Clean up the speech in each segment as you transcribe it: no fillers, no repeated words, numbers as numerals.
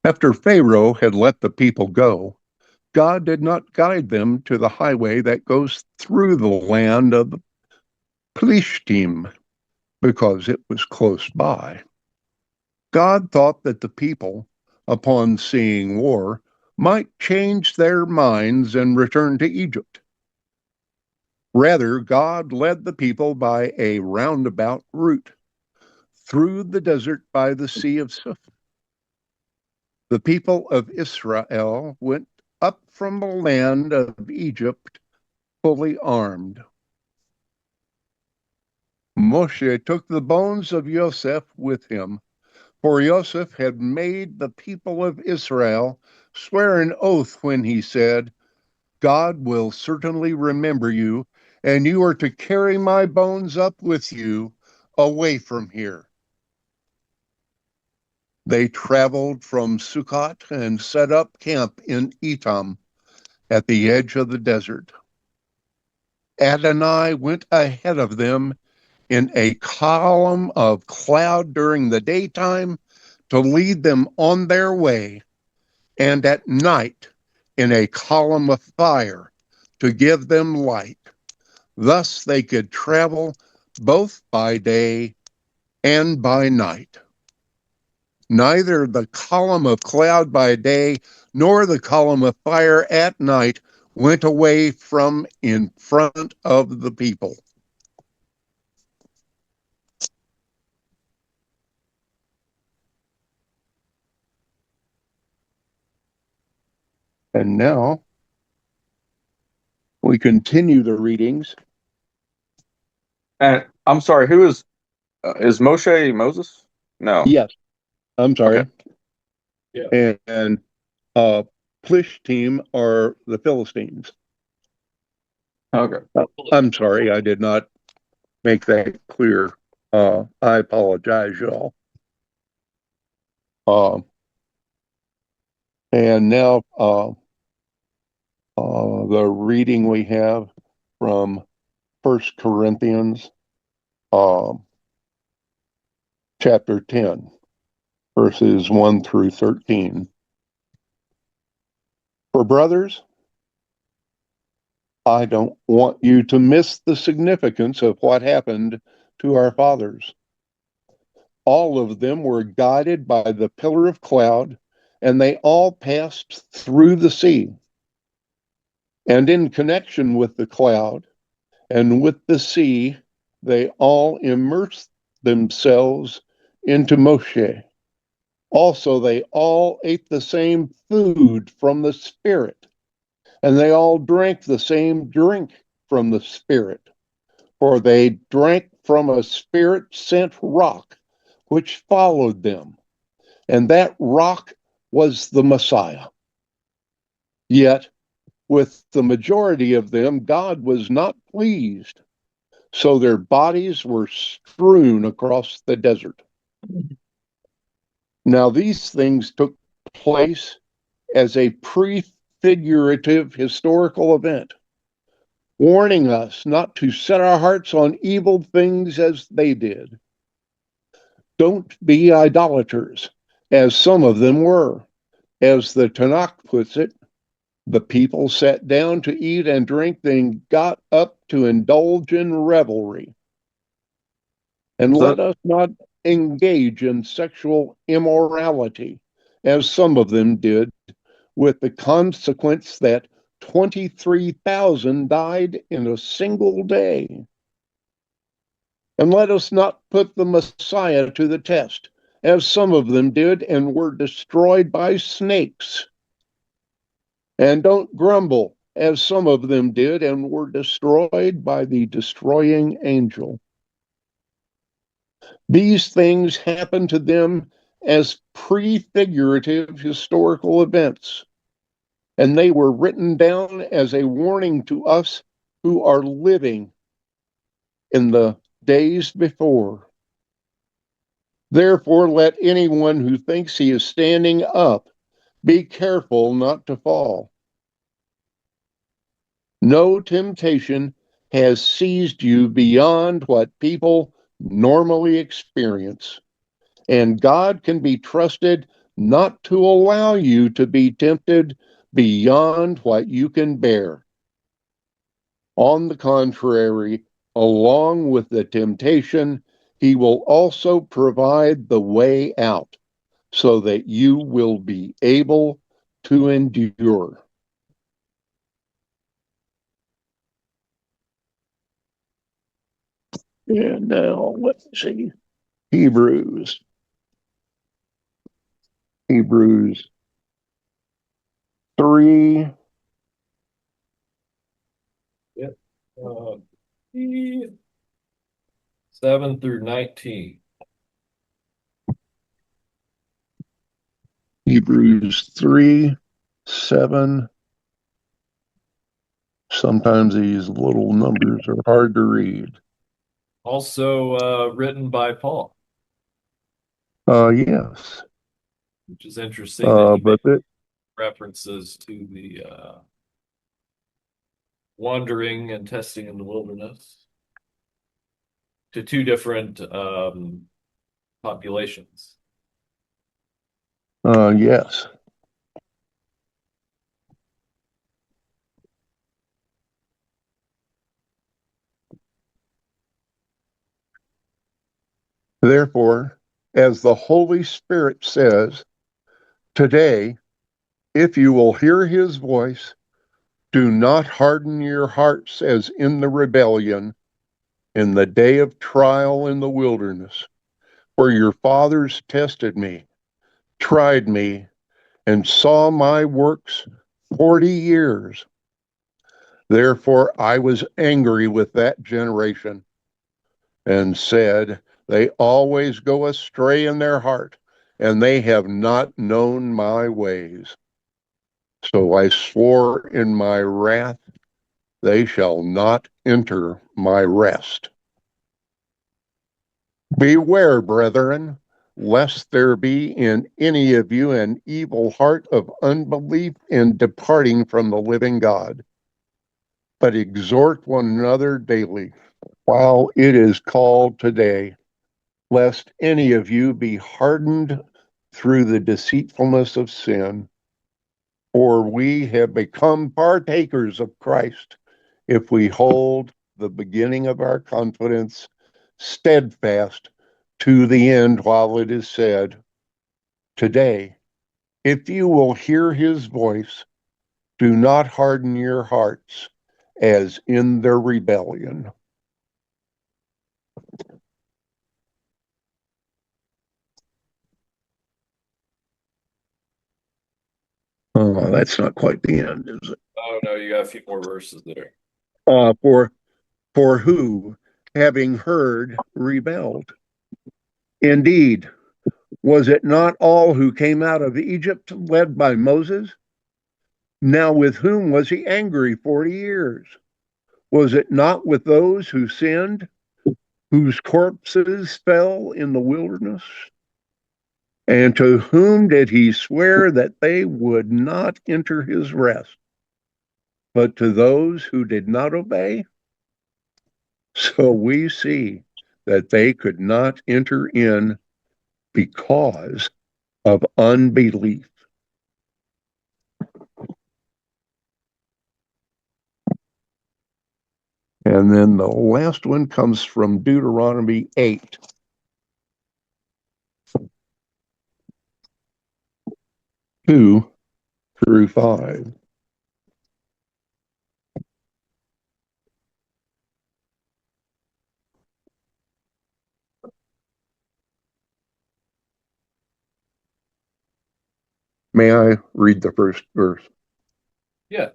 After Pharaoh had let the people go, God did not guide them to the highway that goes through the land of the Philistines because it was close by. God thought that the people, upon seeing war, might change their minds and return to Egypt. Rather, God led the people by a roundabout route through the desert by the Sea of Suf. The people of Israel went up from the land of Egypt fully armed. Moshe took the bones of Joseph with him, for Joseph had made the people of Israel swear an oath when he said, God will certainly remember you, and you are to carry my bones up with you away from here. They traveled from Sukkot and set up camp in Etam at the edge of the desert. Adonai went ahead of them in a column of cloud during the daytime to lead them on their way, and at night in a column of fire to give them light. Thus they could travel both by day and by night. Neither the column of cloud by day nor the column of fire at night went away from in front of the people. And now we continue the readings. And I'm sorry, who is Moshe Moses? No. Yes, I'm sorry. Okay. Yeah. And Plishtim are the Philistines. Okay. I'm sorry, I did not make that clear. I apologize, y'all. And now the reading we have from 1 Corinthians chapter 10, verses 1 through 13. For brothers, I don't want you to miss the significance of what happened to our fathers. All of them were guided by the pillar of cloud, and they all passed through the sea. And in connection with the cloud and with the sea, they all immersed themselves into Moshe. Also, they all ate the same food from the Spirit, and they all drank the same drink from the Spirit, for they drank from a Spirit-sent rock, which followed them, and that rock was the Messiah. Yet, with the majority of them, God was not pleased, so their bodies were strewn across the desert. Now, these things took place as a prefigurative historical event, warning us not to set our hearts on evil things as they did. Don't be idolaters, as some of them were. As the Tanakh puts it, the people sat down to eat and drink, then got up to indulge in revelry. And let us not engage in sexual immorality, as some of them did, with the consequence that 23,000 died in a single day. And let us not put the Messiah to the test, as some of them did and were destroyed by snakes. And don't grumble, as some of them did and were destroyed by the destroying angel. These things happened to them as prefigurative historical events, and they were written down as a warning to us who are living in the days before. Therefore, let anyone who thinks he is standing up be careful not to fall. No temptation has seized you beyond what people normally experience, and God can be trusted not to allow you to be tempted beyond what you can bear. On the contrary, along with the temptation, he will also provide the way out so that you will be able to endure. And now let's see. Hebrews 3. Yep. 7 through 19. Hebrews 3, 7. Sometimes these little numbers are hard to read. Also written by Paul, Yes. which is interesting that he But made references to the wandering and testing in the wilderness to two different populations. Yes. Therefore, as the Holy Spirit says, today, if you will hear his voice, do not harden your hearts as in the rebellion in the day of trial in the wilderness, where your fathers tested me, tried me, and saw my works 40 years. Therefore, I was angry with that generation and said, they always go astray in their heart, and they have not known my ways. So I swore in my wrath, they shall not enter my rest. Beware, brethren, lest there be in any of you an evil heart of unbelief in departing from the living God. But exhort one another daily, while it is called today, lest any of you be hardened through the deceitfulness of sin. For we have become partakers of Christ if we hold the beginning of our confidence steadfast to the end, while it is said, today, if you will hear his voice, do not harden your hearts as in their rebellion. Oh, that's not quite the end, is it? Oh no, you got a few more verses there. For who, having heard, rebelled? Indeed, was it not all who came out of Egypt led by Moses? Now with whom was he angry 40 years? Was it not with those who sinned, whose corpses fell in the wilderness? And to whom did he swear that they would not enter his rest? But to those who did not obey? So we see that they could not enter in because of unbelief. And then the last one comes from Deuteronomy 8. Two through 5. May I read the first verse? Yeah.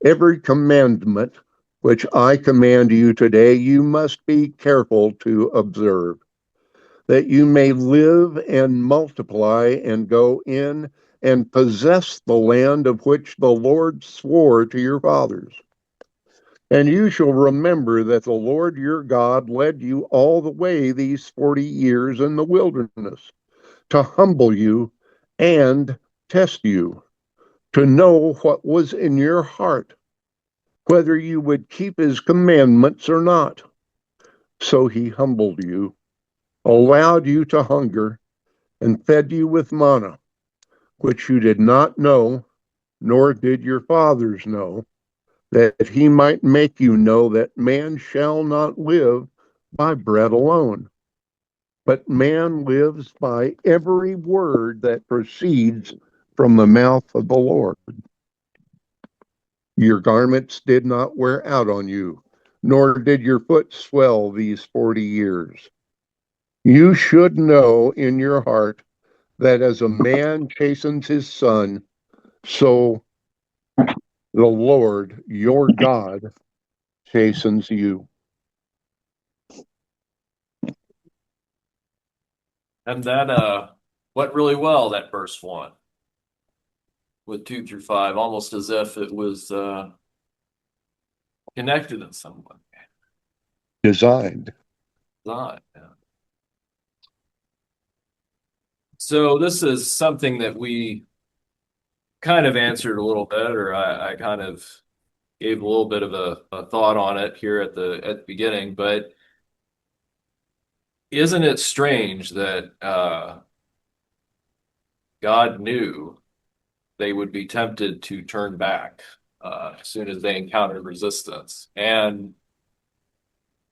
Every commandment which I command you today, you must be careful to observe, that you may live and multiply and go in and possess the land of which the Lord swore to your fathers. And you shall remember that the Lord your God led you all the way these 40 years in the wilderness to humble you and test you, to know what was in your heart, whether you would keep his commandments or not. So he humbled you allowed you to hunger, and fed you with manna, which you did not know, nor did your fathers know, that he might make you know that man shall not live by bread alone, but man lives by every word that proceeds from the mouth of the Lord. Your garments did not wear out on you, nor did your foot swell these 40 years. You should know in your heart that as a man chastens his son, so the Lord your God chastens you. And that went really well, that verse 1 with 2 through 5, almost as if it was connected in some way. Designed. Not. Yeah. So this is something that we kind of answered a little bit, or I kind of gave a little bit of a thought on it here at the beginning, but isn't it strange that God knew they would be tempted to turn back as soon as they encountered resistance? And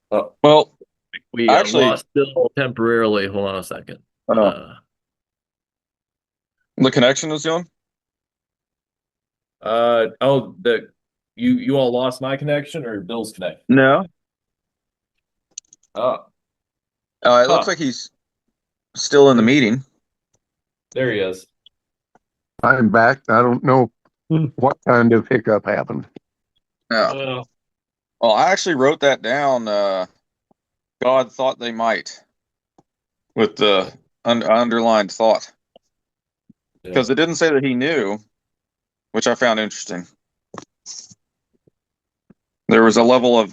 Well, we actually, lost Bill temporarily. Hold on a second. uh, the connection is gone. Oh, the you all lost my connection or Bill's connection? No. Oh, It looks like he's still in the meeting. there he is. I'm back. I don't know what kind of hiccup happened. Yeah. Well, I actually wrote that down. God thought they might, with the underlined thought, because Yeah. it didn't say that he knew, which I found interesting. There was a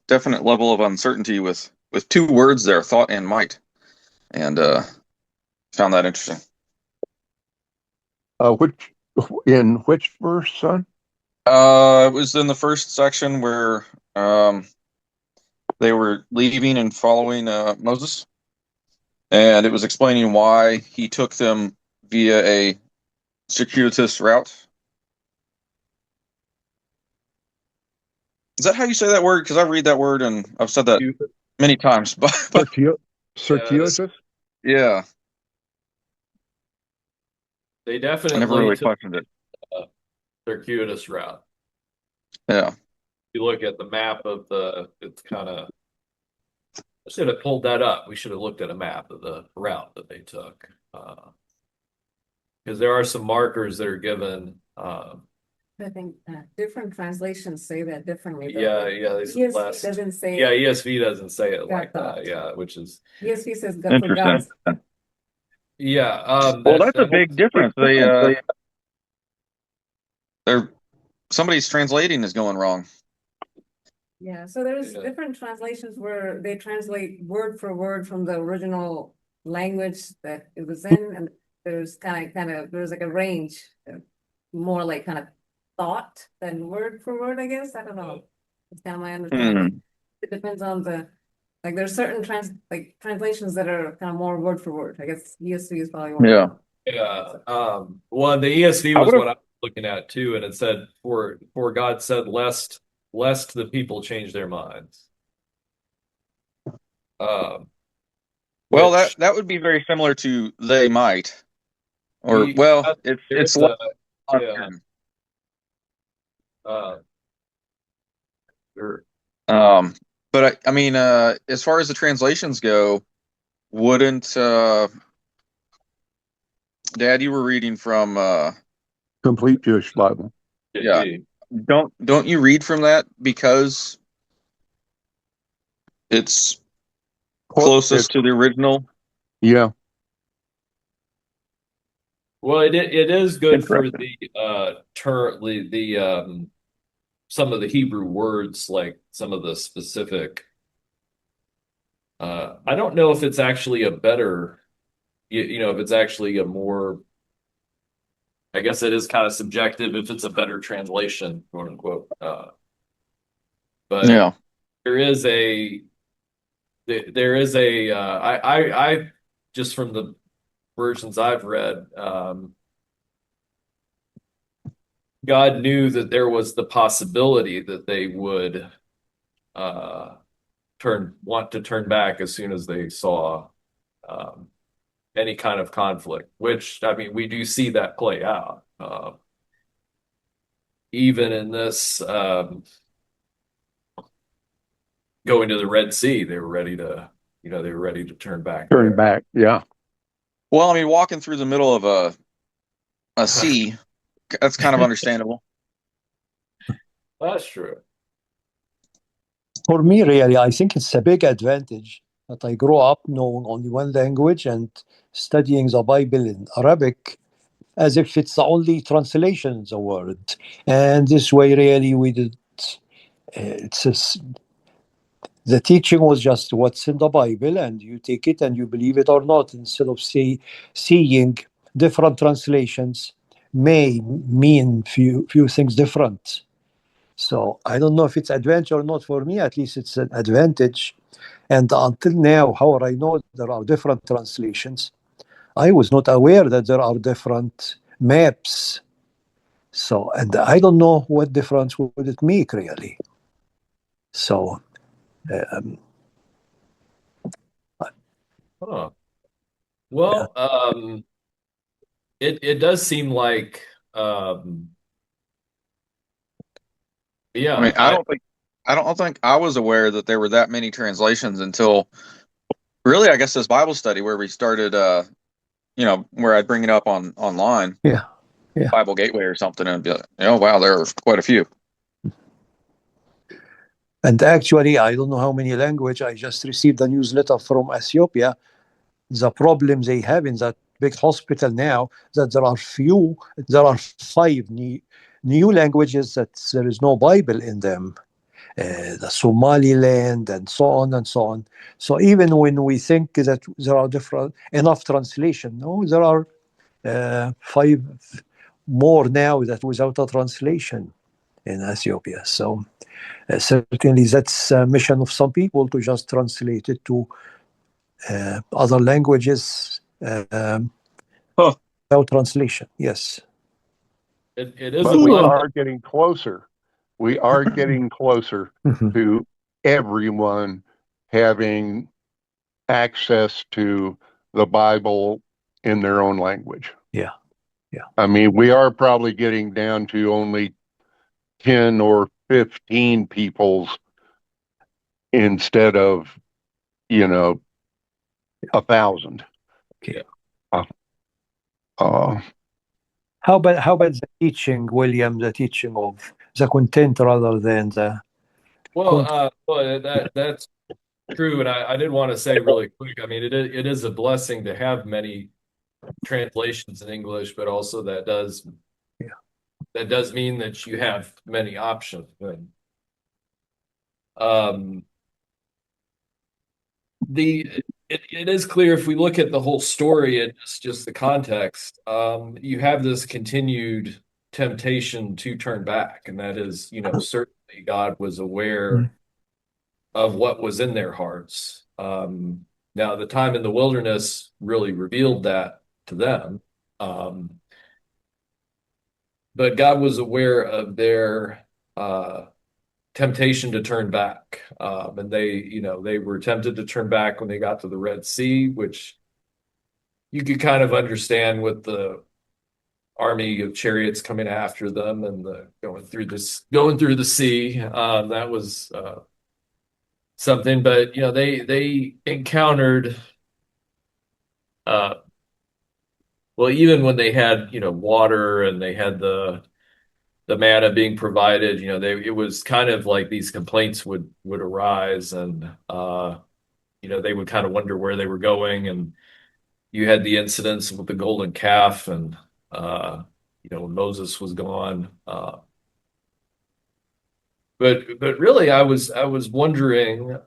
definite level of uncertainty with two words there, thought and might, and found that interesting. Which in which verse, son? It was in the first section where they were leaving and following Moses, and it was explaining why he took them via a circuitous route. Is that how you say that word? Because I read that word and I've said that many times. But Circuitous? yeah, They I definitely never really took questioned it. a circuitous route. Yeah. If you look at the map of it's kind of, I should have pulled that up. We should have looked at a map of the route that they took. Because there are some markers that are given. I think different translations say that differently. Yeah, ESV doesn't say. Yeah, ESV doesn't say it like God that. Yeah, which is ESV says God for God. yeah. Well, that's a big difference. They're somebody's translating is going wrong. Yeah, so there's different translations where they translate word for word from the original language that it was in, and there's there's like a range, more like kind of thought than word for word, I guess. I don't know. It's kind of my understanding. It depends on like there's certain translations that are kind of more word for word. I guess ESV is probably one. Yeah. Yeah. Well, the ESV was what I was looking at too, and it said, "For God said, lest the people change their minds." Well, Which that would be very similar to they might, or it's yeah. Sure. But I mean, as far as the translations go, wouldn't Dad, you were reading from Complete Jewish Bible. Yeah. Don't you read from that because it's closest to the original? Yeah. Well, it is good for the some of the Hebrew words, like some of the specific. I don't know if it's actually a better, if it's actually a more. I guess it is kind of subjective if it's a better translation, quote unquote. But Yeah, there is a there is a I just from the versions I've read, God knew that there was the possibility that they would uh, want to turn back as soon as they saw um, any kind of conflict. Which I mean, we do see that play out even in this going to the Red Sea. They were ready to, they were ready to turn back Turn there. back. Yeah. Well, I mean, walking through the middle of a sea, that's kind of understandable. That's true. For me, really, I think it's a big advantage that I grew up knowing only one language and studying the Bible in Arabic as if it's the only translation of the word. And this way, really, we did. It's the teaching was just what's in the Bible, and you take it and you believe it or not, instead of seeing different translations may mean few things different. So I don't know if it's advantage or not. For me, at least it's an advantage. And until now, however, I know there are different translations. I was not aware that there are different maps. So, and I don't know what difference would it make really. So, um, Huh. yeah. Well, it does seem like, yeah, I mean, I don't think I was aware that there were that many translations until really, I guess, this Bible study where we started, where I'd bring it up online, Yeah. Bible Gateway or something, and be like, oh wow, there are quite a few. And actually, I don't know how many language. I just received a newsletter from Ethiopia. The problem they have in that big hospital now that there are five new languages that there is no Bible in them. The Somaliland and so on and so on. So even when we think that there are different enough translation, no, there are five more now that without a translation in Ethiopia. So certainly that's a mission of some people to just translate it to other languages Huh. without translation. Yes. it is But a we blessing. are getting closer. We are getting closer to everyone having access to the Bible in their own language. Yeah. I mean, we are probably getting down to only 10 or 15 peoples instead of, 1,000. Okay. Uh, uh, How about the teaching, William? The teaching of the content rather than the content. Well, that's true, and I did want to say really quick. I mean, it is a blessing to have many translations in English, but also Yeah. that does mean that you have many options. And, um, it is clear if we look at the whole story and just the context, you have this continued temptation to turn back, and that is, certainly God was aware of what was in their hearts. Now, the time in the wilderness really revealed that to them. But God was aware of their temptation to turn back. And they were tempted to turn back when they got to the Red Sea, which you could kind of understand with the army of chariots coming after them and going through the sea. That was something, but they encountered well, even when they had water and they had the manna being provided, it was kind of like these complaints would arise, and they would kind of wonder where they were going. And you had the incidents with the golden calf, and when Moses was gone. But really, I was wondering,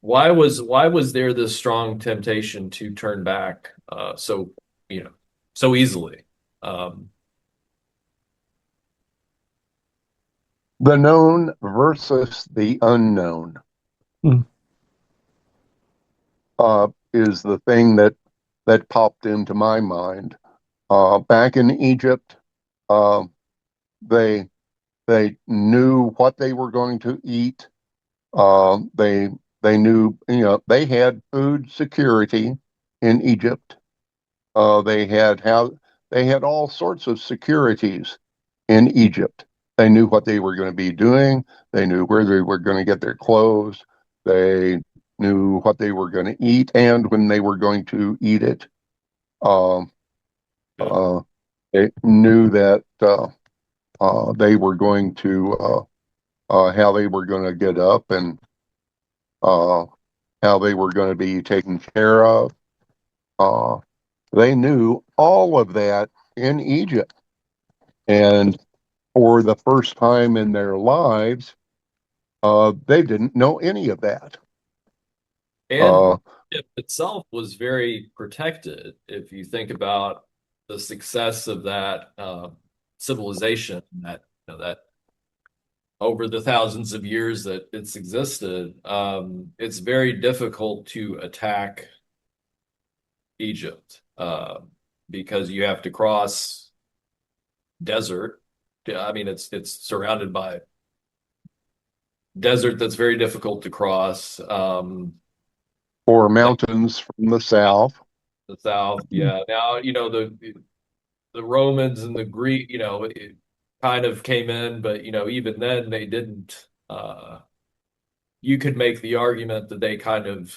why was there this strong temptation to turn back so easily? Um, The known versus the unknown Hmm. is the thing that popped into my mind. Back in Egypt, uh, they they knew what they were going to eat. They knew, they had food security in Egypt. They had all sorts of securities in Egypt. They knew what they were going to be doing. They knew where they were going to get their clothes. They knew what they were going to eat and when they were going to eat it. Um, Yeah. they knew that they were going to how they were going to get up and uh, how they were going to be taken care of. Uh, they knew all of that in Egypt. And for the first time in their lives, they didn't know any of that. And Uh, it itself was very protected. If you think about the success of that civilization, that over the thousands of years that it's existed, it's very difficult to attack Egypt because you have to cross desert. I mean, it's surrounded by desert that's very difficult to cross. or mountains from the south. The South, yeah. Now, the Romans and the Greek, it kind of came in, but even then they didn't. You could make the argument that they kind of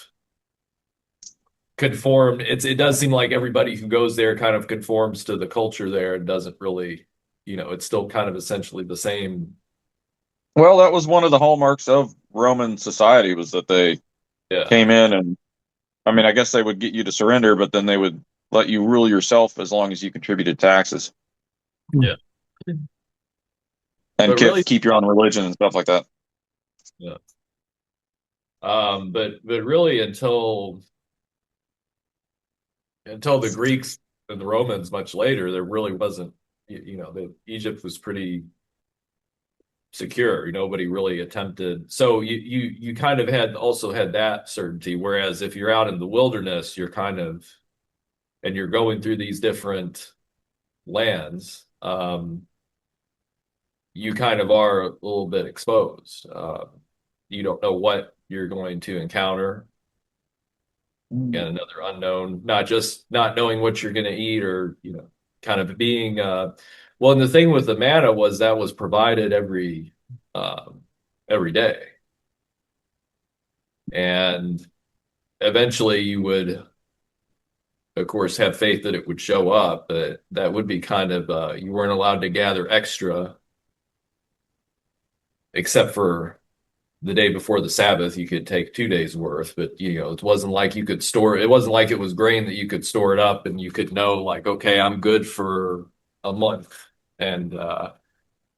conformed. It does seem like everybody who goes there kind of conforms to the culture there and doesn't really, it's still kind of essentially the same. Well, that was one of the hallmarks of Roman society was that they Yeah. came in and I mean, I guess they would get you to surrender, but then they would let you rule yourself as long as you contributed taxes Yeah. and But really, keep your own religion and stuff like that. yeah. But really until the Greeks and the Romans much later, there really wasn't, Egypt was pretty secure. Nobody really attempted. So you kind of also had that certainty. Whereas if you're out in the wilderness, you're kind of and you're going through these different lands, you kind of are a little bit exposed. You don't know what you're going to encounter and another unknown, not just not knowing what you're going to eat or, kind of being, well, and the thing with the manna was that was provided every day. And eventually you would, of course, have faith that it would show up, but that would be kind of, you weren't allowed to gather extra except for the day before the Sabbath, you could take 2 days worth, but it wasn't like you could store it. It wasn't like it was grain that you could store it up and you could know like, okay, I'm good for a month. And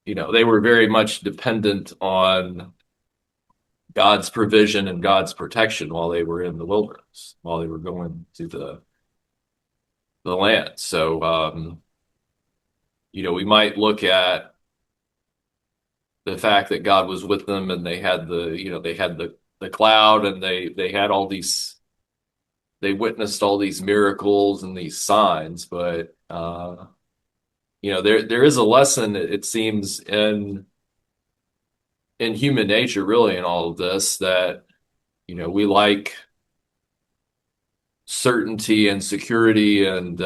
they were very much dependent on God's provision and God's protection while they were in the wilderness, while they were going to the land. So we might look at the fact that God was with them and they had the cloud and they had all these they witnessed all these miracles and these signs, but there is a lesson it seems in human nature really in all of this that we like certainty and security and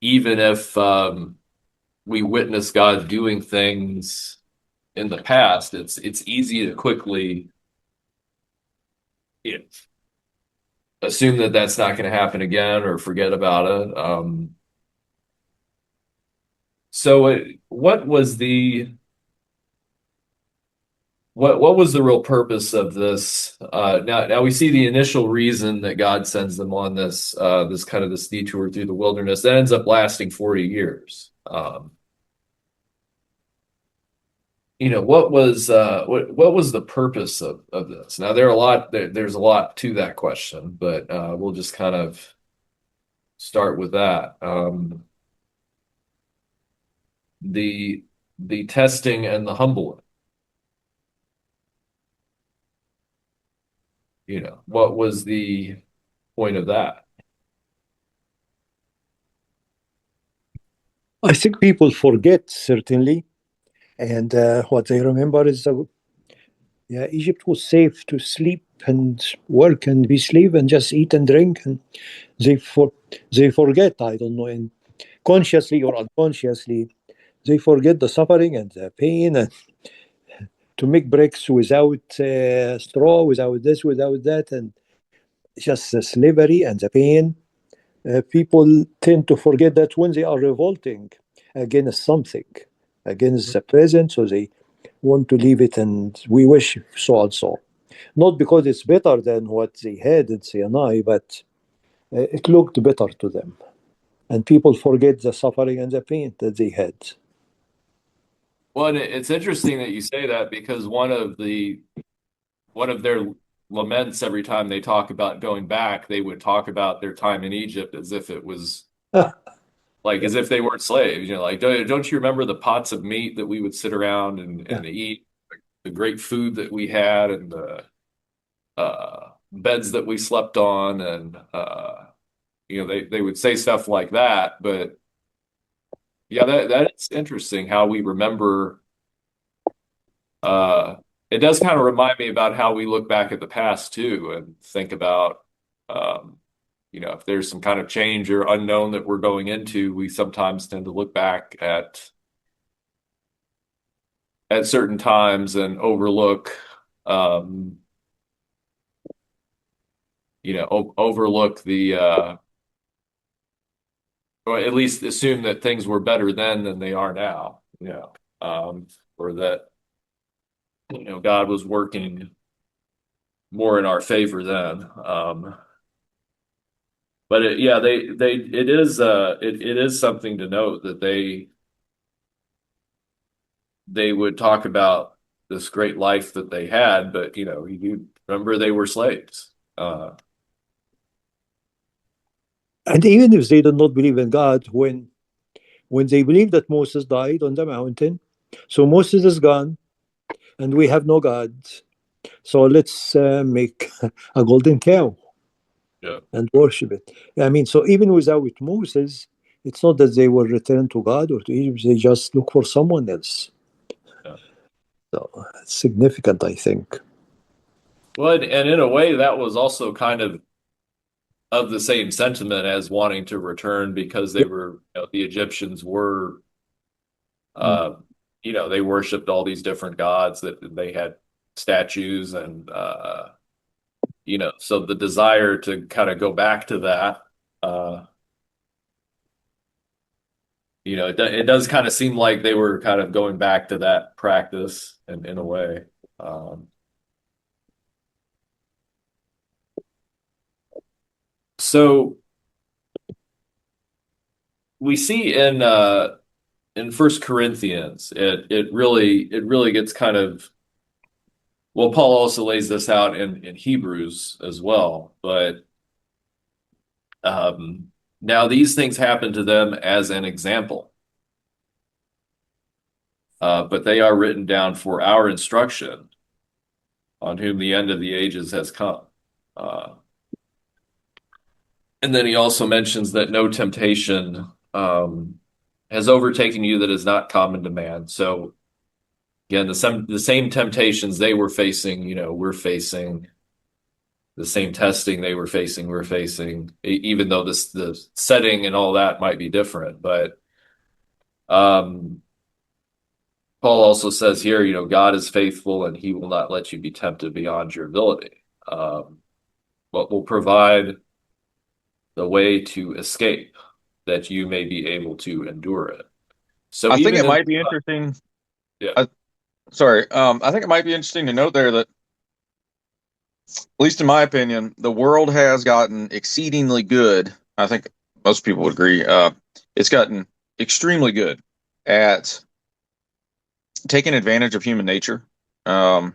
even if we witness God doing things in the past, it's easy to quickly you know, assume that that's not going to happen again or forget about it. What was what was the real purpose of this? Now we see the initial reason that God sends them on this kind of this detour through the wilderness that ends up lasting 40 years. What was the purpose of this? Now there's a lot to that question, but we'll just kind of start with that. The the testing and the humbling. What was the point of that? I think people forget, certainly. And what they remember is yeah, Egypt was safe to sleep and work and be slave and just eat and drink. And they forget, I don't know, and consciously or unconsciously, they forget the suffering and the pain and to make bricks without straw, without this, without that, and just the slavery and the pain. People tend to forget that when they are revolting against something, against the present, so they want to leave it and we wish so and so. Not because it's better than what they had in Sinai, but it looked better to them. And people forget the suffering and the pain that they had. Well, and it's interesting that you say that because one of their laments every time they talk about going back, they would talk about their time in Egypt as if it was like as if they weren't slaves. Like don't you remember the pots of meat that we would sit around and eat, the great food that we had, and the beds that we slept on, and they would say stuff like that. But yeah, that's interesting how we remember. It does kind of remind me about how we look back at the past too, and think about, if there's some kind of change or unknown that we're going into, we sometimes tend to look back at certain times and overlook, overlook or at least assume that things were better then than they are now, or that, God was working more in our favor then. But it is something to note that they would talk about this great life that they had, but you remember they were slaves. And even if they did not believe in God, when they believe that Moses died on the mountain, so Moses is gone, and we have no God. So let's make a golden cow and worship it. I mean, so even without Moses, it's not that they will return to God or to Egypt, they just look for someone else. Yeah. So it's significant, I think. Well, and in a way, that was also kind of the same sentiment as wanting to return because they were, the Egyptians were, they worshipped all these different gods, that they had statues, and so the desire to kind of go back to that, it does kind of seem like they were kind of going back to that practice in a way. So we see in First Corinthians, it really gets kind of, well, Paul also lays this out in Hebrews as well, but now these things happen to them as an example, but they are written down for our instruction, on whom the end of the ages has come. And then he also mentions that no temptation has overtaken you that is not common to man. So again, the same temptations they were facing, we're facing. The same testing they were facing, we're facing, even though the setting and all that might be different. But Paul also says here, God is faithful and he will not let you be tempted beyond your ability, but will provide the way to escape, that you may be able to endure it. So I think even it might be interesting. Yeah. I think it might be interesting to note there that, at least in my opinion, the world has gotten exceedingly good. I think most people would agree. It's gotten extremely good at taking advantage of human nature, in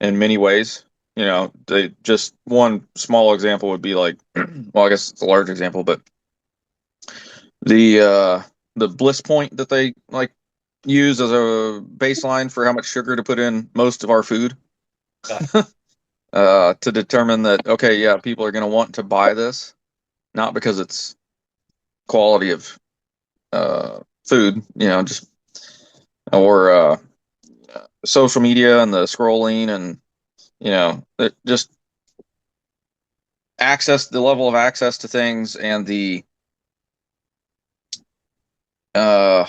many ways. They just one small example would be like, well, I guess it's a large example, but the bliss point that they like use as a baseline for how much sugar to put in most of our food to determine that, okay, yeah, people are going to want to buy this, not because it's quality of food, just or social media and the scrolling and just the level of access to things and the I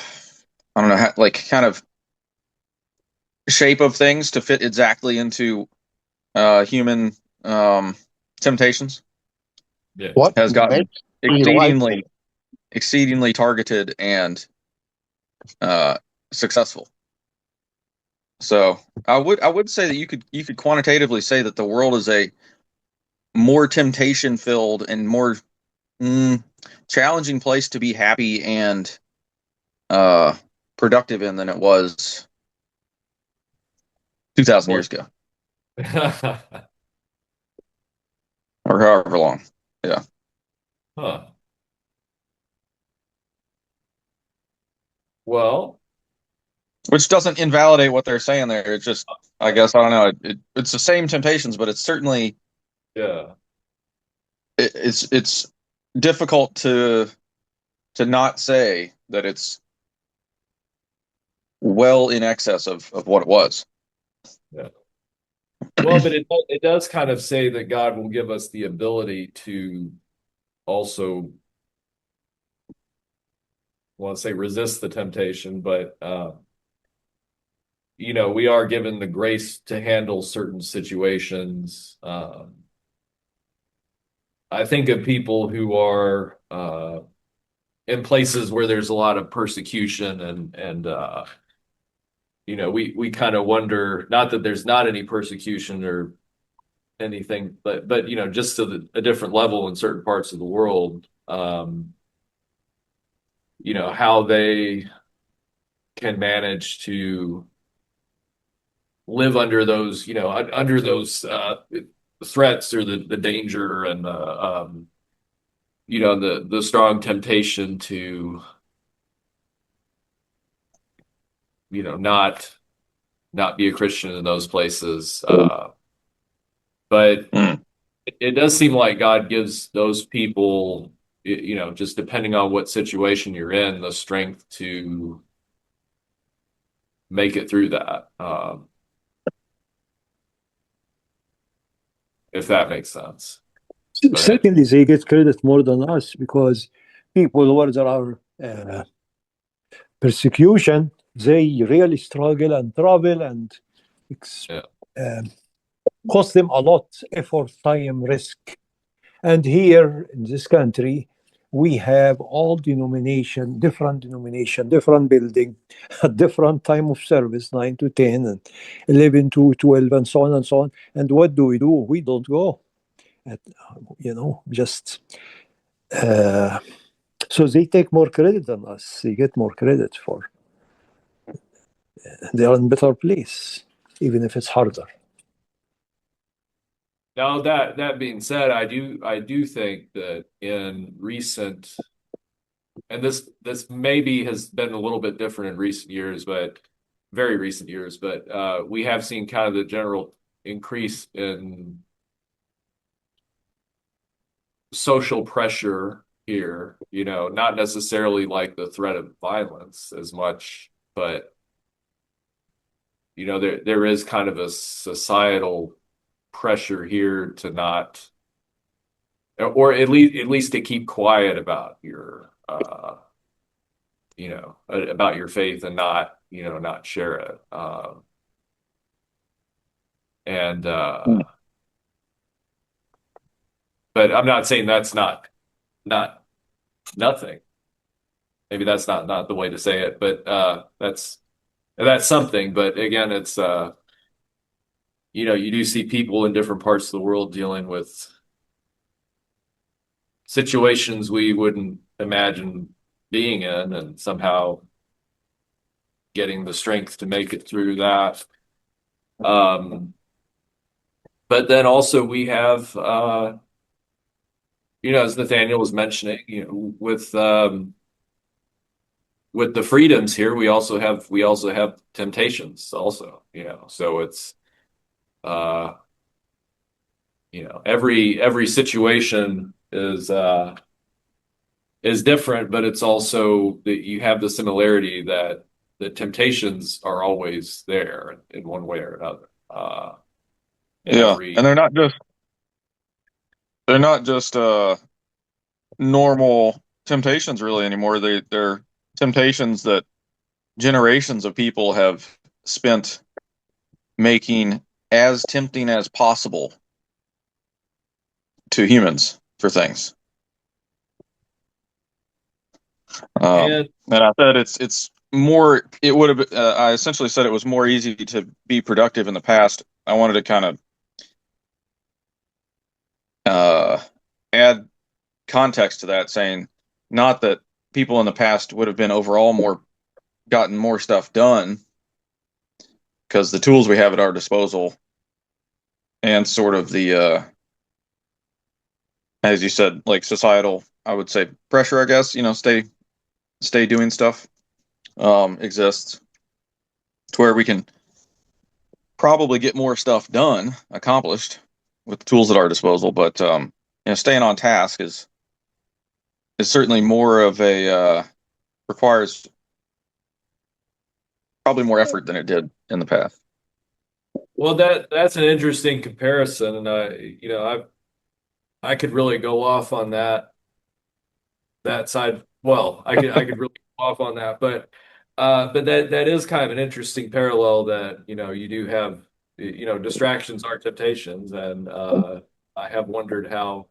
don't know, like kind of shape of things to fit exactly into human temptations Yeah. What has gotten makes me like exceedingly targeted and successful. So I would say that you could quantitatively say that the world is a more temptation filled and more challenging place to be happy and uh, productive in than it was 2,000 years ago or however long. Yeah. Huh. Well, Which doesn't invalidate what they're saying there. It's just, I guess, I don't know. It's the same temptations, but it's certainly yeah. it's difficult to not say that it's well in excess of what it was. Yeah. Well, but it does kind of say that God will give us the ability to also, I want to say resist the temptation, but we are given the grace to handle certain situations. I think of people who are in places where there's a lot of persecution and we kind of wonder, not that there's not any persecution or anything, but just to a different level in certain parts of the world, how they can manage to live under those, under those threats or the danger and the strong temptation to, not be a Christian in those places. But Mm. it does seem like God gives those people, just depending on what situation you're in, the strength to make it through that. If that makes sense. Go ahead. Secondly, they get credit more than us because people where there are persecution, they really struggle and travel and Yeah. um, cost them a lot effort, time, risk. And here in this country, we have all denomination, different building, a different time of service, 9 to 10 and 11 to 12 and so on and so on. And what do? We don't go. And, just so they take more credit than us. They get more credit for they are in better place, even if it's harder. Now that being said, I do think that in recent, and this maybe has been a little bit different in recent years, but very recent years, but we have seen kind of the general increase in social pressure here, not necessarily like the threat of violence as much, but there is kind of a societal pressure here to not, or at least to keep quiet about your about your faith and not share it. And but I'm not saying that's not nothing. Maybe that's not the way to say it, but that's something. But again, it's you do see people in different parts of the world dealing with situations we wouldn't imagine being in, and somehow getting the strength to make it through that. But then also we have, as Nathaniel was mentioning, with with the freedoms here, we also have temptations also, so it's uh every situation is different, but it's also that you have the similarity that the temptations are always there in one way or another. In Yeah, every and they're not just normal temptations really anymore. They're temptations that generations of people have spent making as tempting as possible to humans for things. and And I said it's more. It would have. I essentially said it was more easy to be productive in the past. I wanted to kind of uh, add context to that, saying not that people in the past would have been overall more gotten more stuff done because the tools we have at our disposal and sort of the as you said, like societal, I would say pressure, I guess, stay doing stuff exists to where we can probably get more stuff done, accomplished with the tools at our disposal. But staying on task is certainly more of a requires probably more effort than it did in the past. well, that's an interesting comparison, and I could really go off on that side. Well, I could really go off on that, but that is kind of an interesting parallel that you do have distractions are temptations, and I have wondered how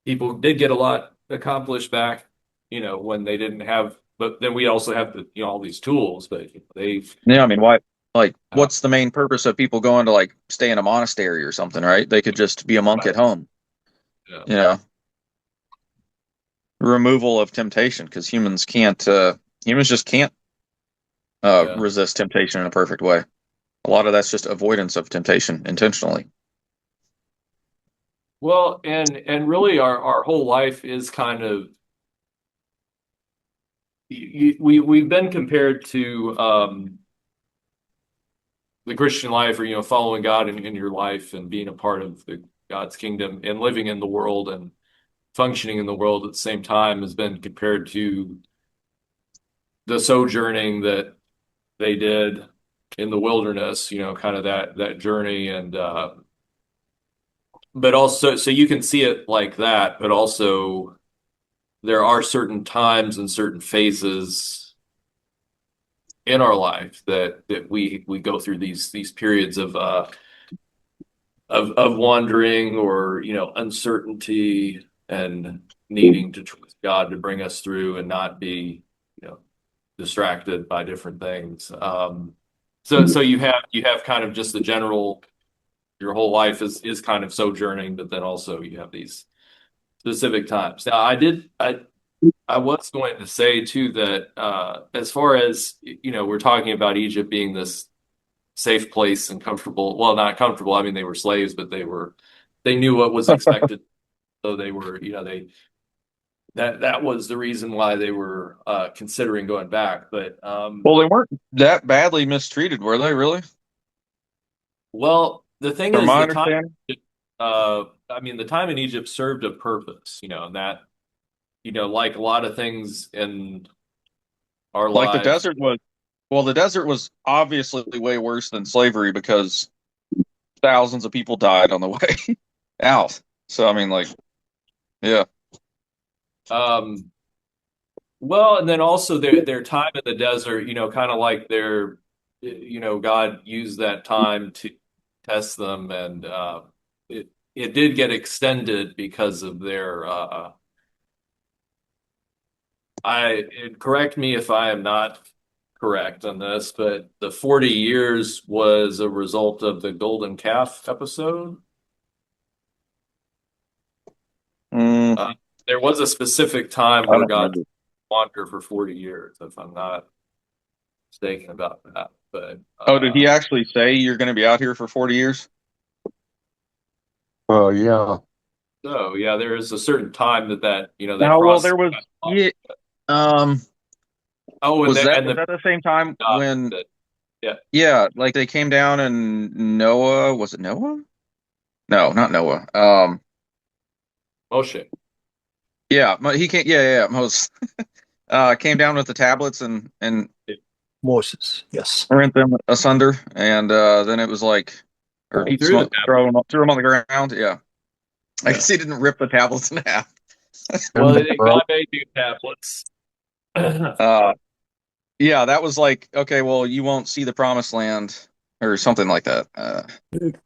people did get a lot accomplished back when they didn't have, but then we also have all these tools, but they Yeah, I mean, why? Like, uh, what's the main purpose of people going to like stay in a monastery or something, right? They could just be a monk at home, yeah, you know. Removal of temptation because humans just can't yeah. resist temptation in a perfect way. A lot of that's just avoidance of temptation intentionally. Well, and really our whole life is kind of we've been compared to the Christian life, or following God in your life and being a part of God's kingdom and living in the world and functioning in the world at the same time has been compared to the sojourning that they did in the wilderness, kind of that journey. And but also, so you can see it like that, but also there are certain times and certain phases in our life that we go through these periods of wandering, or uncertainty, and needing to trust God to bring us through and not be distracted by different things. So you have kind of just the general, your whole life is kind of sojourning, but then also you have these specific times. Now, I was going to say too that as far as we're talking about Egypt being this safe place and comfortable. Well, not comfortable. I mean, they were slaves, but they knew what was expected. So they were, that was the reason why they were considering going back. But Well, they weren't that badly mistreated, were they really? well, the thing From is, my the time. understanding, I mean, the time in Egypt served a purpose, and that, like a lot of things in our like lives. the desert was obviously way worse than slavery because thousands of people died on the way out. So I mean, like, yeah, Um, well, and then also their time in the desert, kind of like God used that time to test them, and it did get extended because of their. Correct me if I am not correct on this, but the 40 years was a result of the golden calf episode. mm, Uh, there was a specific time I where don't God remember. wandered for 40 years, if I'm not mistaken about that. But Oh, did he actually say you're going to be out here for 40 years? Oh, yeah. so yeah, there is a certain time that No, well, process. there was, yeah, Um, Oh, was that and was the that the same time when? that yeah, Yeah, like they came down and Noah, was it Noah? No, not Noah. Moshe. Yeah, he came. Yeah, Moses came down with the tablets and Moses, yes. rent them asunder, and then it was like, or He threw the threw them on the ground. Yeah, I yeah. guess he didn't rip the tablets in half. Well, And God made new tablets. Uh, yeah, that was like, okay, well, you won't see the promised land or something like that.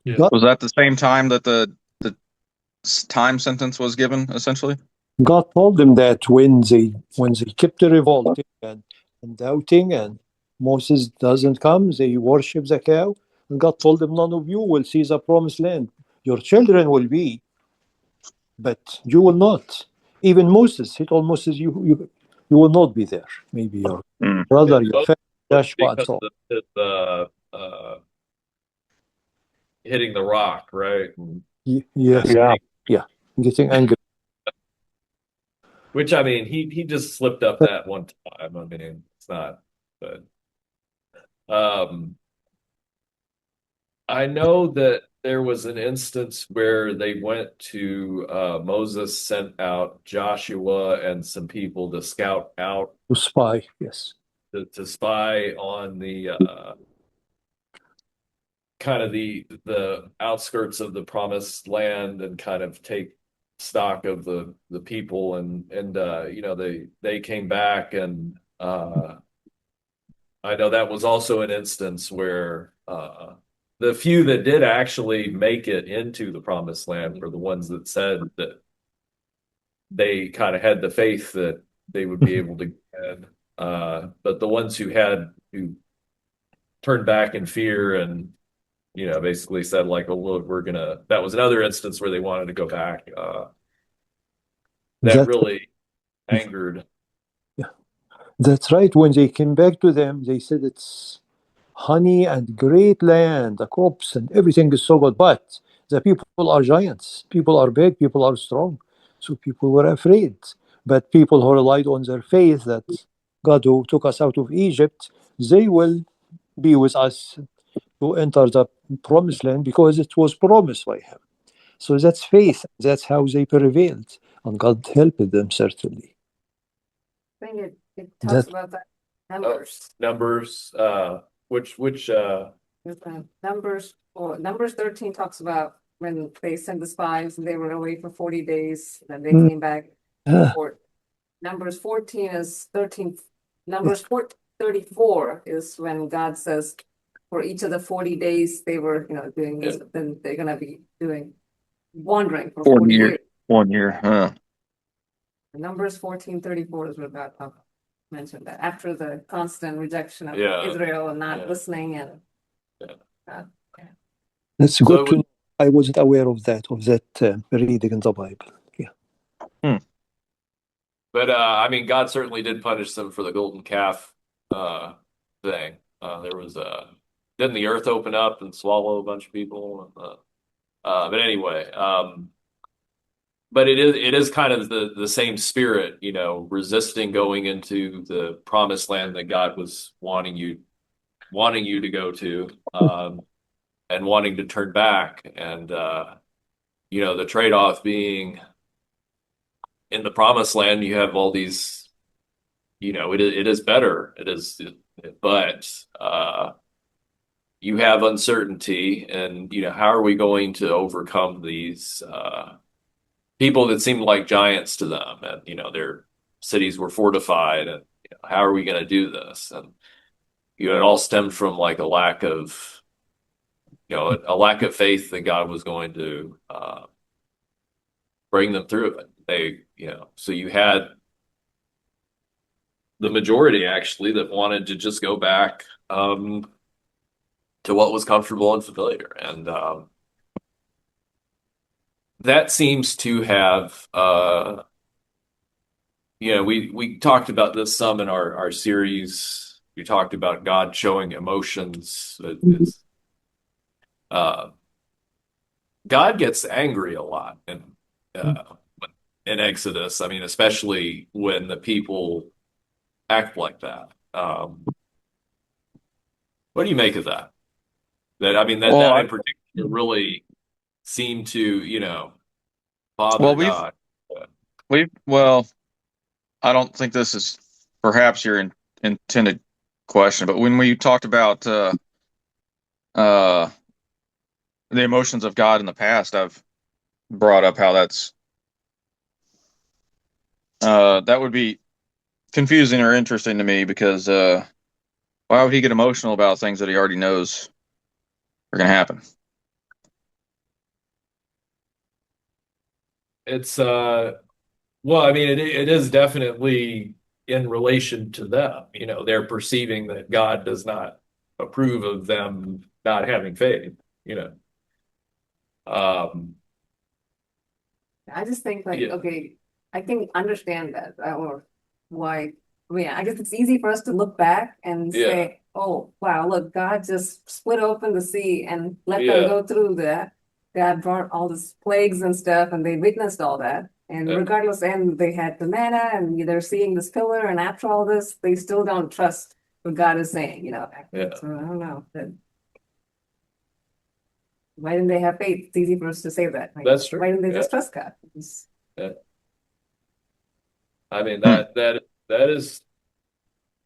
Yeah. God, Was that the same time that the time sentence was given, essentially? God told them that when they kept revolting and doubting, and Moses doesn't come, they worship the cow. And God told them, none of you will see the promised land. Your children will be, but you will not. Even Moses, he told Moses, you will not be there. Maybe your Mm. brother, your family, Joshua, and Because so on. of hitting the rock, right? Yes, yeah, yeah, getting angry. Which I mean, he just slipped up that one time. I mean, it's not, but um, I know that there was an instance where they went to Moses sent out Joshua and some people to scout out To spy, yes. to spy on the kind of the outskirts of the promised land and kind of take stock of the people and you know they came back and I know that was also an instance where the few that did actually make it into the promised land were the ones that said that they kind of had the faith that they would be able to get in. But the ones who turned back in fear and you know basically said like, "Oh look, we're gonna." That was another instance where they wanted to go back. That That, really angered. yeah, that's right. When they came back to them, they said it's honey and great land, the crops and everything is so good. But the people are giants, people are big, people are strong. So people were afraid. But people who relied on their faith that God who took us out of Egypt, they will be with us to enter the promised land because it was promised by him. So that's faith. That's how they prevailed. And God helped them certainly. I think it talks That about that numbers. Numbers, which There's the numbers or Numbers 13 talks about when they sent the spies and they were away for 40 days, then they came back. ah, Or Numbers 14 is 13. Numbers 14, 34 is when God says for each of the 40 days they were, doing this, then they're gonna be doing wandering for 40 years. 1 year, huh? Numbers 14:34 is where God mentioned that after the constant rejection of yeah Israel and not yeah listening and yeah. yeah. that's So good to know. I wasn't aware of that reading in the Bible. Yeah. Hmm. but I mean, God certainly did punish them for the golden calf uh, thing. There was didn't the earth open up and swallow a bunch of people? But anyway, but it is kind of the same spirit, you know, resisting going into the promised land that God was wanting you to go to, and wanting to turn back, and you know, the trade-off being in the promised land, you have all these, you know, it is better, but you have uncertainty, and you know, how are we going to overcome these people that seemed like giants to them, and you know, their cities were fortified, and you know, how are we going to do this? And you know, it all stemmed from like a lack of faith that God was going to bring them through it. So you had the majority actually that wanted to just go back to what was comfortable and familiar, and that seems to have we talked about this some in our series. We talked about God showing emotions. Uh, God gets angry a lot uh, in Exodus. I mean, especially when the people act like that. What do you make of that? That I mean that Well, that I, in particular really seemed to, bother well, God. well, I don't think this is perhaps your intended question, but when we talked about uh, the emotions of God in the past, I've brought up how that would be confusing or interesting to me because why would he get emotional about things that he already knows are going to happen? It's well, I mean, it is definitely in relation to them. They're perceiving that God does not approve of them not having faith. You know, um, I just think like, yeah, okay, I can understand that or why. I mean, I guess it's easy for us to look back and yeah, say, oh, wow, look, God just split open the sea and let them yeah, go through that. God brought all these plagues and stuff, and they witnessed all that. And uh, regardless, and they had the manna, and they're seeing this pillar, and after all this, they still don't trust what God is saying. yeah. So I don't know. Why didn't they have faith? It's easy for us to say that. Like, That's why true. didn't they Yeah, just trust God? yeah. I mean Hmm. that is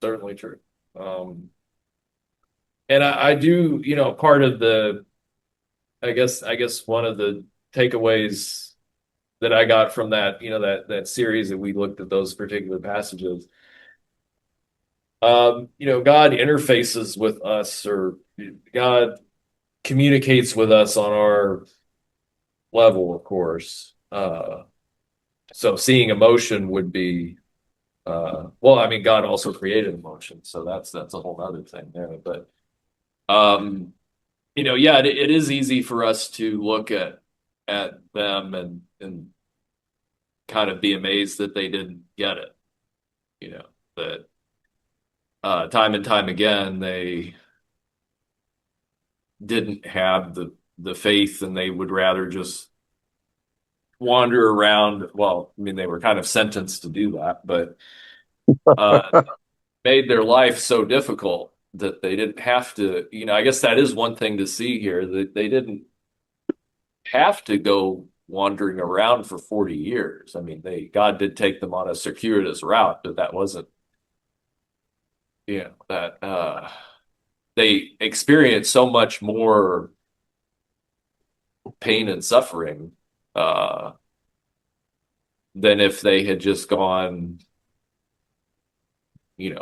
certainly true. And I do, part of the, I guess one of the takeaways that I got from that, that series that we looked at those particular passages, God interfaces with us, or God communicates with us on our level, of course. So seeing emotion would be, well, I mean, God also created emotion, so that's a whole other thing there. But um, yeah, it is easy for us to look at them and kind of be amazed that they didn't get it. That time and time again they didn't have the faith, and they would rather just wander around. Well, I mean, they were kind of sentenced to do that, but uh, made their life so difficult that they didn't have to. I guess that is one thing to see here, that they didn't have to go wandering around for 40 years. I mean, God did take them on a circuitous route, but that wasn't, that they experienced so much more pain and suffering uh, than if they had just gone,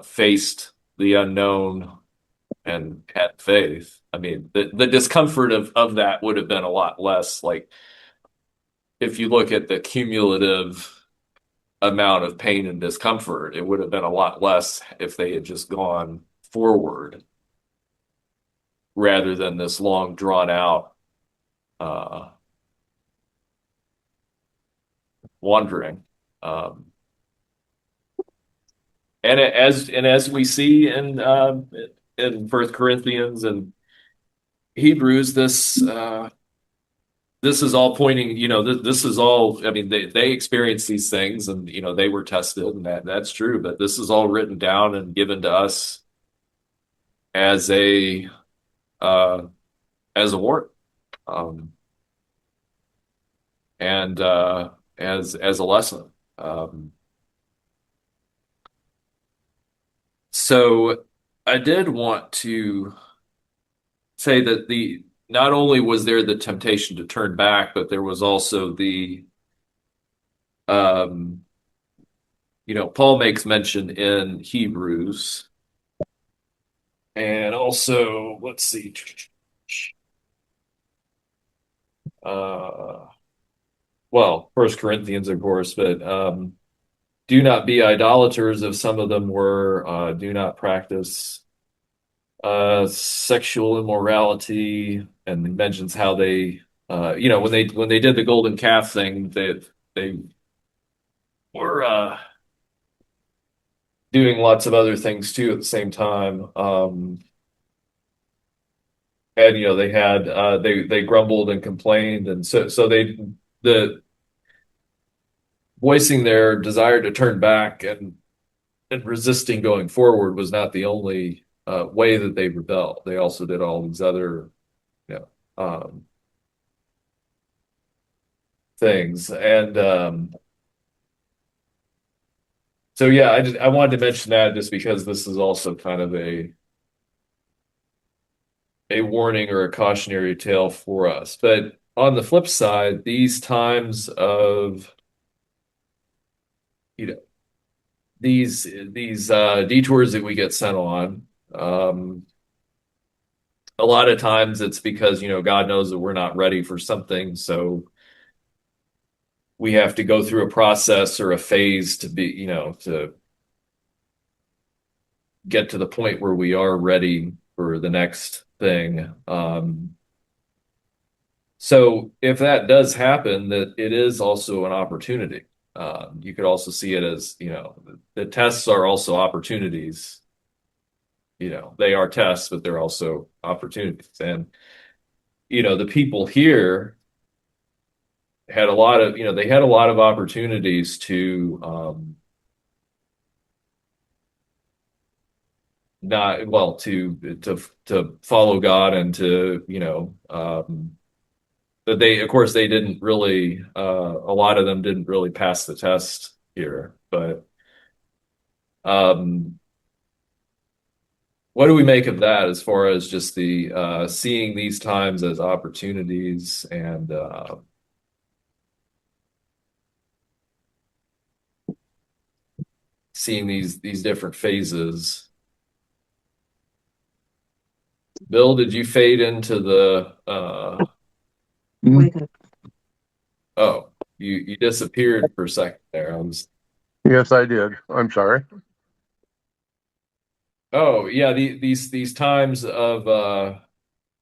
faced the unknown and had faith. I mean, the discomfort of that would have been a lot less. Like, if you look at the cumulative amount of pain and discomfort, it would have been a lot less if they had just gone forward rather than this long drawn out uh, wandering. Um, and as we see in First Corinthians and Hebrews, this is all pointing, this is all, I mean, they experienced these things, and, they were tested, and that's true, but this is all written down and given to us as a, uh, as a warning, um, and, as a lesson. Um, so I did want to say that not only was there the temptation to turn back, but there was also um, Paul makes mention in Hebrews, and also, let's see, uh, well, First Corinthians, of course, but do not be idolaters, if some of them were. Do not practice sexual immorality, and he mentions how they, when they did the golden calf thing, they were doing lots of other things too at the same time. And they had they grumbled and complained, and so the voicing their desire to turn back, and and resisting going forward was not the only way that they rebelled. They also did all these other, things. And so yeah, I wanted to mention that just because this is also kind of a warning or a cautionary tale for us. But on the flip side, these times of, these detours that we get sent on, a lot of times it's because, God knows that we're not ready for something. So we have to go through a process or a phase to be, to get to the point where we are ready for the next thing. So if that does happen, that it is also an opportunity. You could also see it as, the tests are also opportunities. They are tests, but they're also opportunities. And, the people here had a lot of, they had a lot of opportunities to, not well to follow God and to, that they, of course, they didn't really, a lot of them didn't really pass the test here. But what do we make of that as far as just the seeing these times as opportunities and seeing these different phases? Bill, did you fade into the oh, you disappeared for a second there. Yes, I did. I'm sorry. Oh, yeah, these times of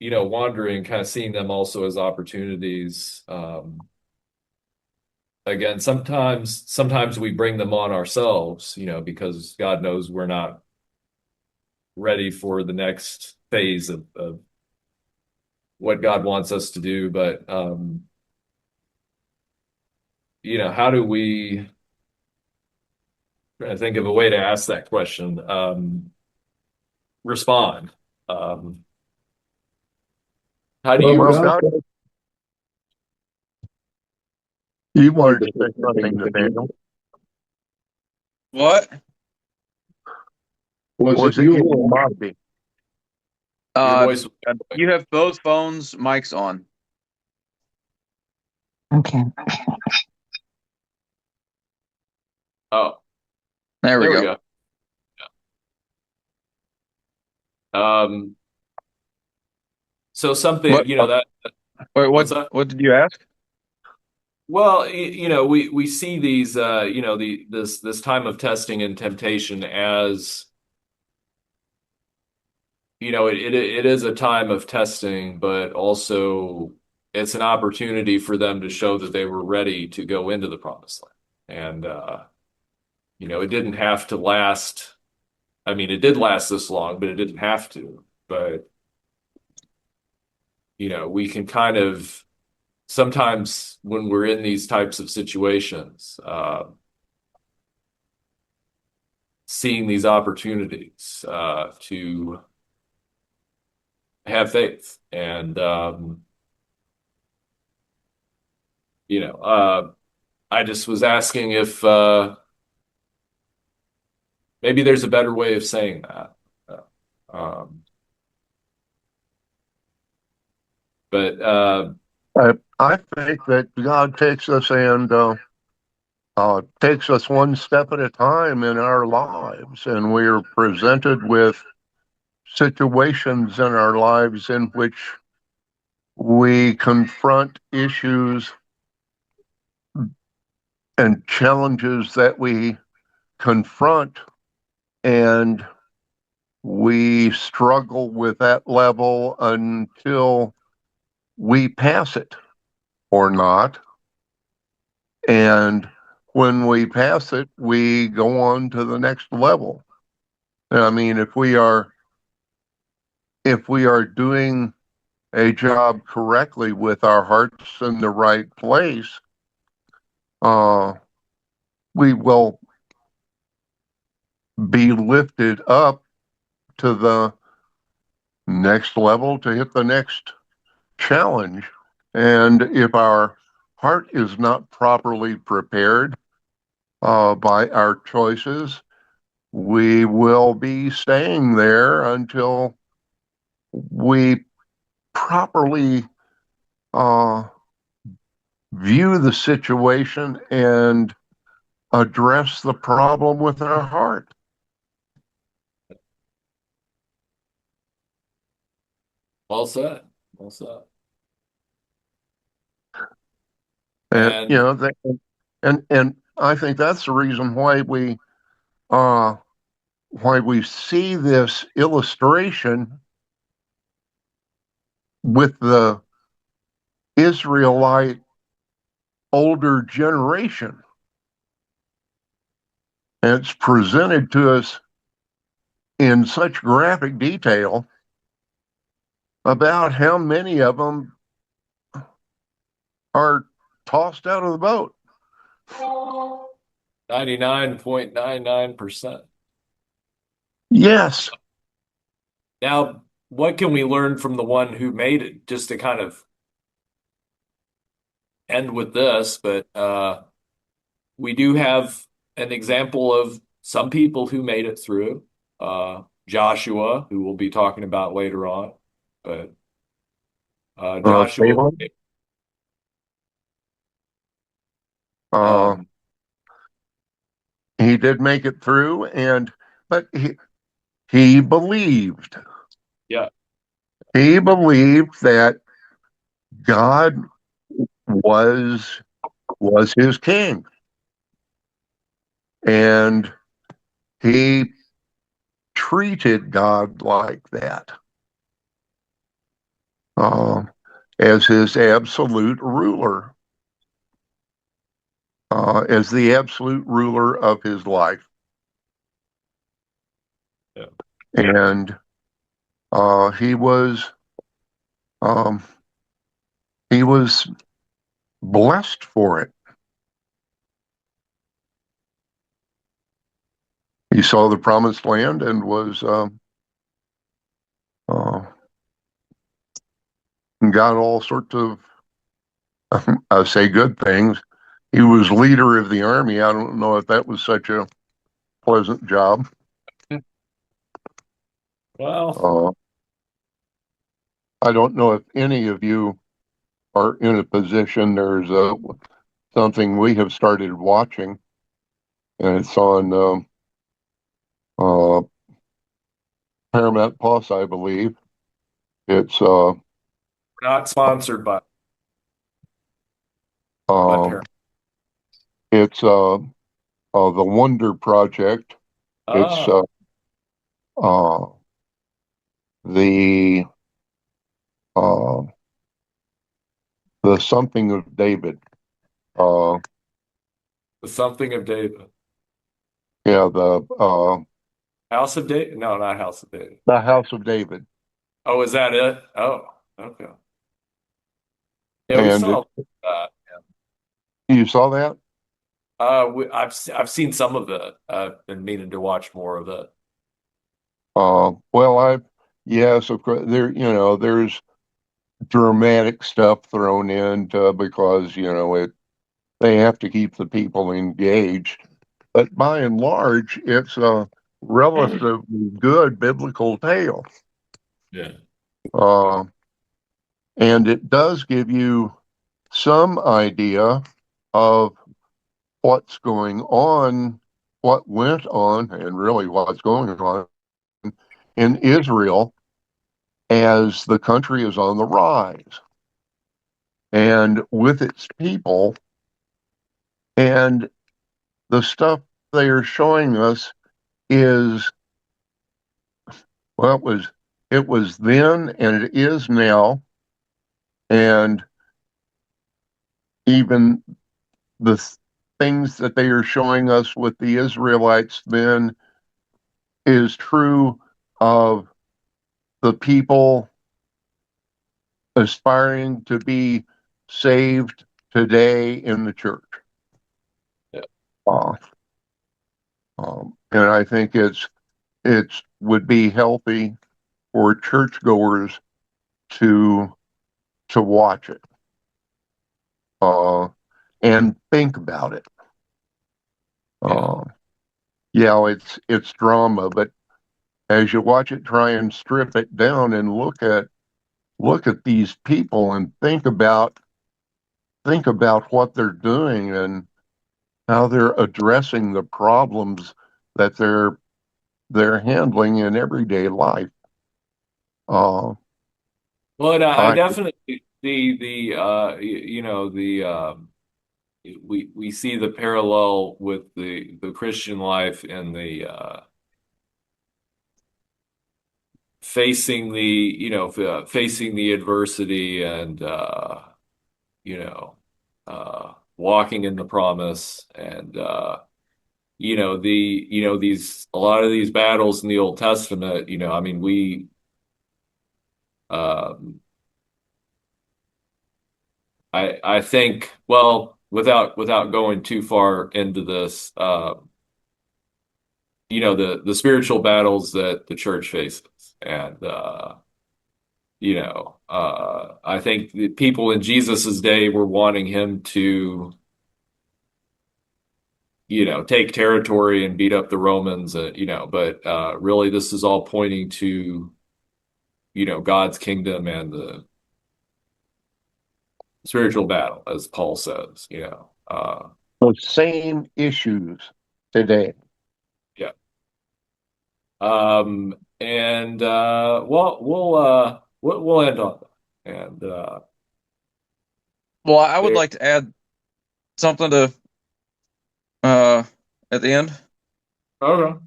wandering, kind of seeing them also as opportunities. Again, sometimes we bring them on ourselves, because God knows we're not ready for the next phase of what God wants us to do. But how do we, I think of a way to ask that question, respond? How do you respond? God, you wanted to say something, Nathaniel. What? Was it you or Bobby? Your voice. You have both phones mics on. Okay. Oh, There we go. So something, What- that. Wait, What's that? what did you ask? Well, we see these, this time of testing and temptation as, it is a time of testing, but also it's an opportunity for them to show that they were ready to go into the promised land. And, it didn't have to last. I mean, it did last this long, but it didn't have to. But, we can kind of, sometimes when we're in these types of situations, seeing these opportunities to have faith. And, I just was asking if maybe there's a better way of saying that. But I think that God takes us and takes us one step at a time in our lives, and we're presented with situations in our lives in which we confront issues and challenges that we confront, and we struggle with that level until we pass it or not. And when we pass it, we go on to the next level. I mean, if we are doing a job correctly with our hearts in the right place, we will be lifted up to the next level to hit the next challenge. And if our heart is not properly prepared by our choices, we will be staying there until we properly view the situation and address the problem with our heart. Well said. Well said. And you know, and I think that's the reason why we see this illustration with the Israelite older generation. And it's presented to us in such graphic detail about how many of them are tossed out of the boat. 99.99%. Yes. Now, what can we learn from the one who made it? Just to kind of end with this, but we do have an example of some people who made it through. Joshua, who we'll be talking about later on, but Joshua. He did make it through, but he believed. Yeah. He believed that God was his king. And he treated God like that, as his absolute ruler, as the absolute ruler of his life. Yeah. And he was blessed for it. He saw the promised land and was got all sorts of, I say, good things. He was leader of the army. I don't know if that was such a pleasant job. Well, I don't know if any of you are in a position. There's something we have started watching, and it's on Paramount Plus, I believe. It's not sponsored by it's the Wonder Project. It's the Something of David. The Something of David. Yeah, the House of David? No, not House of David. The House of David. Oh, is that it? Oh, okay. Yeah, we saw that. You saw that? I've seen some of it. I've been meaning to watch more of it. Well, yes, of course. There's dramatic stuff thrown in because they have to keep the people engaged. But by and large, it's a relatively good biblical tale. Yeah. And it does give you some idea of what's going on, what went on, and really what's going on in Israel as the country is on the rise and with its people. And the stuff they are showing us is, well, it was then and it is now. And even the things that they are showing us with the Israelites then is true of the people aspiring to be saved today in the church. Yeah. and I think it's would be healthy for churchgoers to watch it uh, and think about it. Uh, yeah, it's drama, but as you watch it, try and strip it down and look at these people and think about what they're doing and how they're addressing the problems that they're handling in everyday life. Uh, Well, and I I definitely you know we see the parallel with the Christian life and the facing the facing the adversity and walking in the promise and these a lot of these battles in the Old Testament, I mean we um I think, well, without going too far into this, the spiritual battles that the church faces, and I think the people in Jesus's day were wanting him to, take territory and beat up the Romans, but really this is all pointing to, God's kingdom and the spiritual battle, as Paul says, the same issues today. yeah. And well, we'll end on that. And Well, I would like to add something to at the end. okay.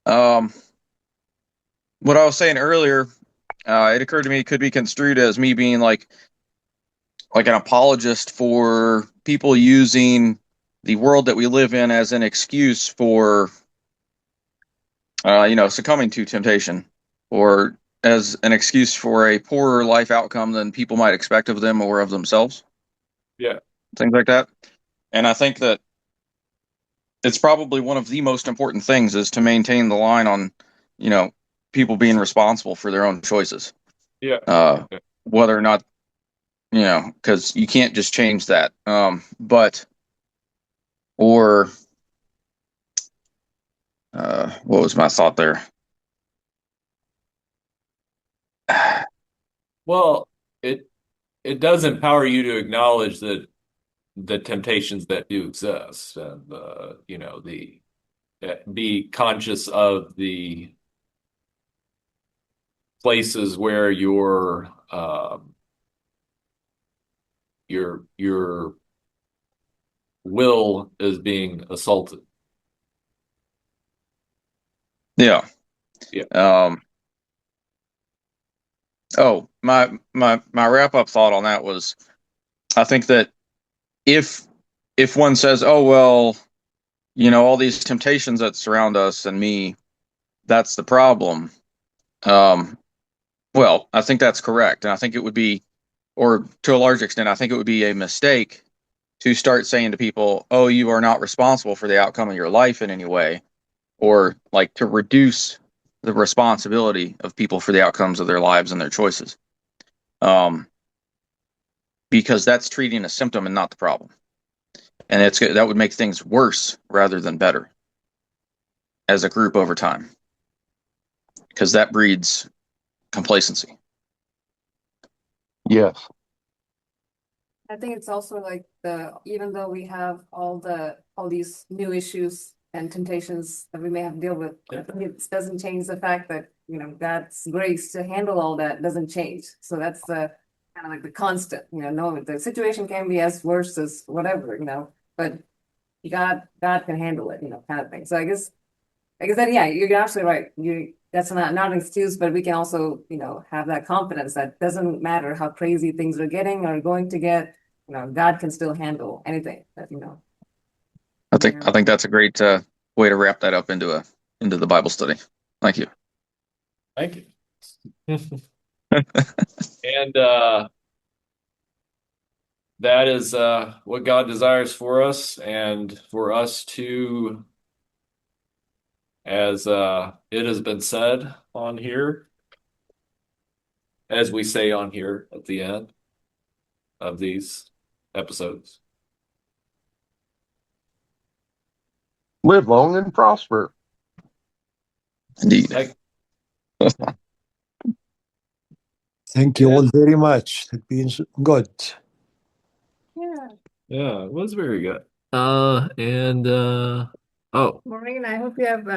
Um, what I was saying earlier, it occurred to me it could be construed as me being like an apologist for people using the world that we live in as an excuse for succumbing to temptation, or as an excuse for a poorer life outcome than people might expect of them or of themselves. Yeah. Things like that. And I think that it's probably one of the most important things is to maintain the line on, people being responsible for their own choices. Yeah. Whether or not, because you can't just change that. Or what was my thought there? Well, it does empower you to acknowledge that the temptations that do exist, and the be conscious of the places where your will is being assaulted. Yeah. Yeah. Oh, my wrap up thought on that was, I think that if one says, oh well, all these temptations that surround us and me, that's the problem. Well, I think that's correct, and I think it would be, or to a large extent, I think it would be a mistake to start saying to people, oh, you are not responsible for the outcome of your life in any way, or like to reduce the responsibility of people for the outcomes of their lives and their choices. Because that's treating a symptom and not the problem. And that would make things worse rather than better as a group over time, because that breeds complacency. Yes. I think it's also like even though we have all these new issues and temptations that we may have to deal with, I think it doesn't change the fact that, God's grace to handle all that doesn't change. So that's the kind of like the constant, no, the situation can be as worse as whatever, but God can handle it, kind of thing. So I guess that, yeah, you're absolutely right. That's not an excuse, but we can also, have that confidence that doesn't matter how crazy things are getting or going to get, God can still handle anything that, I think that's a great way to wrap that up into the Bible study. Thank you. Thank you. And that is what God desires for us, and for us to as it has been said on here, as we say on here at the end of these episodes. Live long and prosper. Indeed. Thank you Yeah. all very much. It's been good. Yeah, it was very good. And oh, Maureen, I hope you have